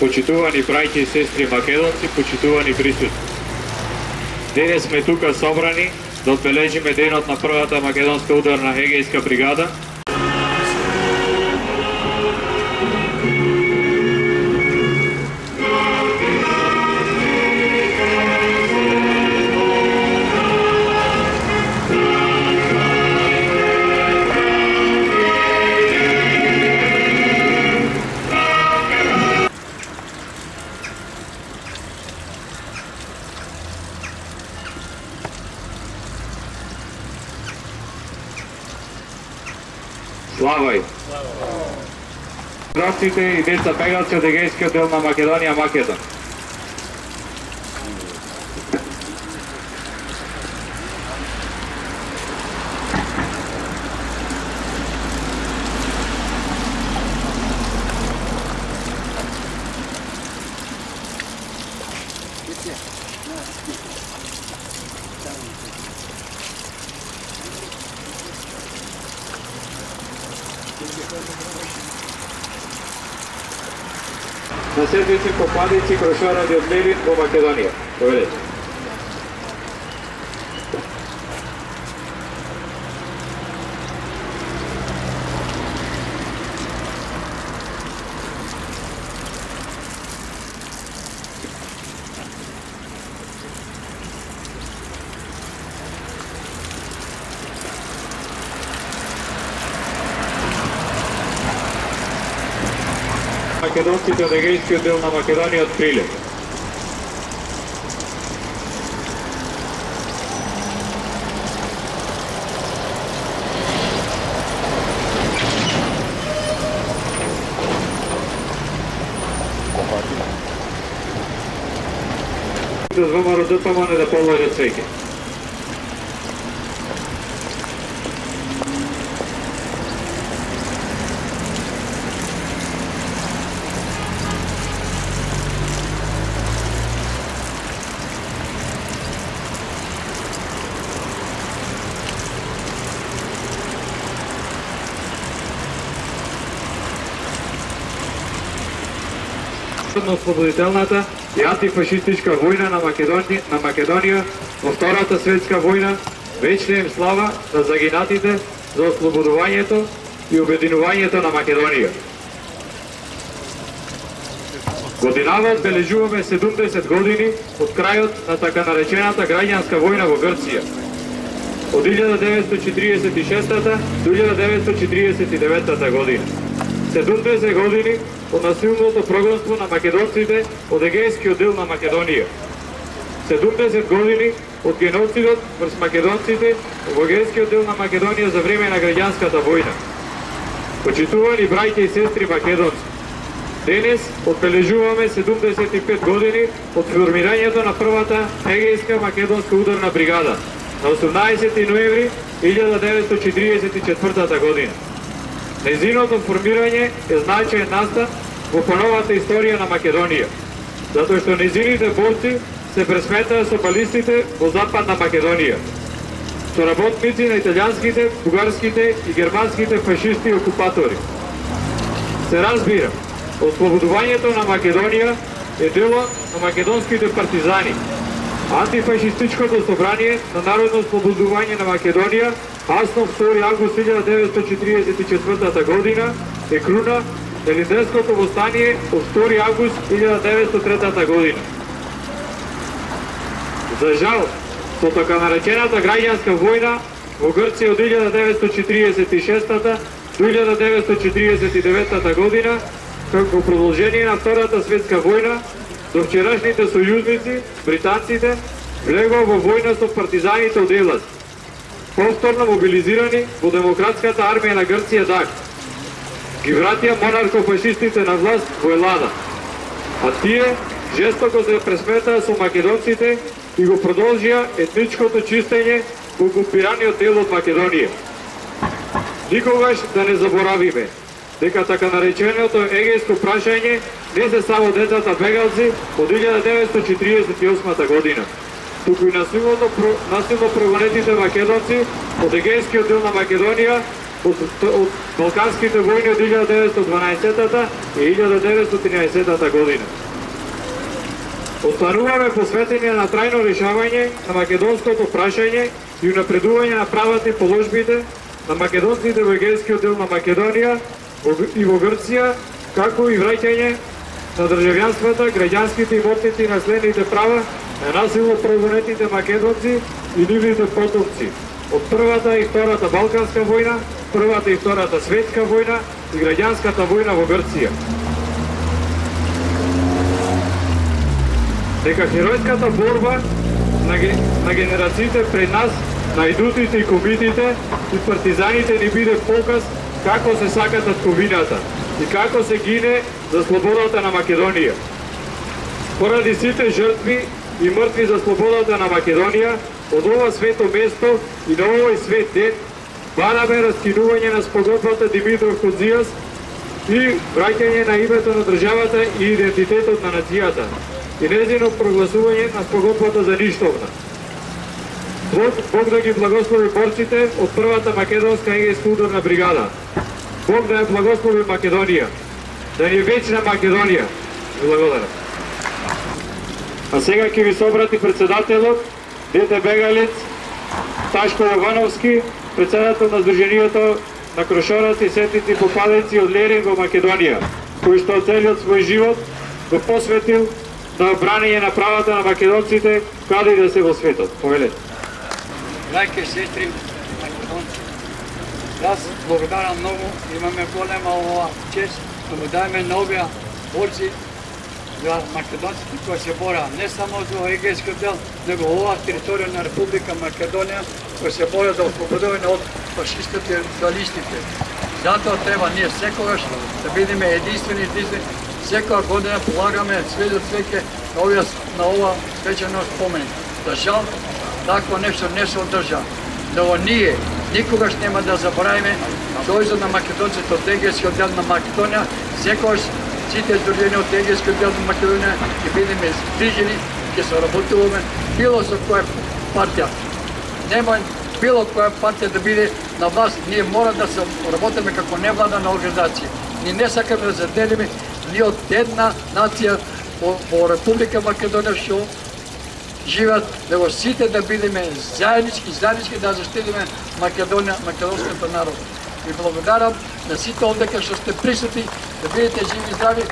Почитувани браќи и сестри македонци, почитувани присутни. Денес сме тука собрани да одбележиме денот на првата македонска ударна егејска бригада. Славај! Здравствуйте и деца бегалци од егејскиот дел на Македонија, Македон. Наследници, попадници, прошоради од Левин во Македонија. Поведете. Македонците од егејскиот дел на Македонија од Прилеп. Да звама родопамане да положат свеќе. Ослободителната и антифашистичка војна на Македонија во Втората светска војна, вечна им слава на загинатите за ослободувањето и обединувањето на Македонија. Годинава одбележуваме 70 години од крајот на така наречената граѓанска војна во Грција. Од 1946 до 1949 година. 70 години од насилното прогонство на македонците од егејскиот дел на Македонија. 70 години од геноцидот врз македонците во егејскиот дел на Македонија за време на граѓанската војна. Почитувани браќа и сестри македонци, денес одбележуваме 75 години од формирањето на првата егејска македонска ударна бригада на 18 ноември 1944 година. Нејзиното формирање е значаен настан во поновата историја на Македонија, затоа што нејзините борци се пресметаа со балистите во Западна Македонија, со работници на италијанските, бугарските и германските фашисти и окупатори. Се разбира, ослободувањето на Македонија е дело на македонските партизани. Антифашистичкото собрание на Народно ослободување на Македонија, Аснов 2 август 1944 година, е круна на Илинденското востание од 2 август 1903 година. За жал, со така наречената граѓанска војна во Грција од 1946 до 1949 година, како продолжение на Втората светска војна, до вчерашните сојузници, британците, влегува во војна со партизаните од Елас, повторно мобилизирани во Демократската армија на Грција ДАГ. ги вратија монархофашистите на власт во Елада. А тие жестоко се пресметаа со македонците и го продолжија етничкото чистење во окупираниот дел од Македонија. Никогаш да не заборавиме дека така нареченото егејско прашање не се само децата бегалци од 1948 година, туку и насилно прогонетите македонци од егејскиот дел на Македонија од Балканските војни од 1912 и 1913 година. Остануваме посветени на трајно решавање на македонското прашање и унапредување на правата и положбите на македонците во егејскиот дел на Македонија и во Грција, како и враќање на државјанствата, граѓанските, имотните и наследните права на насилно прогонетите македонци и нивните потомци од Првата и Втората Балканска војна, Првата и Втората Светска војна и граѓанската војна во Грција. Дека херојската борба на генерациите пред нас, на идутите и комитите и партизаните ни биде показ како се сака татковината и како се гине за слободата на Македонија. Поради сите жртви и мртви за слободата на Македонија, од ова свето место и на овој свет ден, бараме раскинување на спогодбата Димитров Козијас и враќање на името на државата и идентитетот на нацијата и незино прогласување на спогодбата за ништовна. Бог да ги благослови борците од Првата македонска егејска ударна бригада. Бог да ја благослови Македонија. Да ни е вечна Македонија. Благодарам. А сега ќе ви се обрати председателот, дете бегалец Ташко Јовановски, председател на Сдруженијето на крошораци, сетници и попаленци од Лерин во Македонија, кој што целиот свој живот го посветил на бранење на правата на македонците каде и да се во светот. Повелете. Браќе и сестри македонци, јас благодарам многу, имаме голема ова чест да му дајме на овие борци за македонците кои се бора не само за егејскиот дел, него ова територија на Република Македонија кои се бора за ослободување од фашистите и социјалистите. Затоа треба ние секогаш да бидеме единствени, секоја година полагаме свежо цвеќе на ова свечено спомен. За жал, такво нешто не се одржа. Но ние никогаш нема да заборавиме сојузот на македонците од егејскиот дел на Македонија, секогаш сите здружени од егејскиот дел на Македонија ќе бидеме згрижени, ќе се работуваме било со која партија. Нема било која партија да биде на власт, ние мора да се работиме како невладана организација. Ние не сакаме да заделиме ни од една нација во Република Македонија што живеат, него сите да бидеме заеднички да заштитиме Македонија, македонскиот народ. И благодарам на сите овде што сте присутни, да бидете живи и здрави.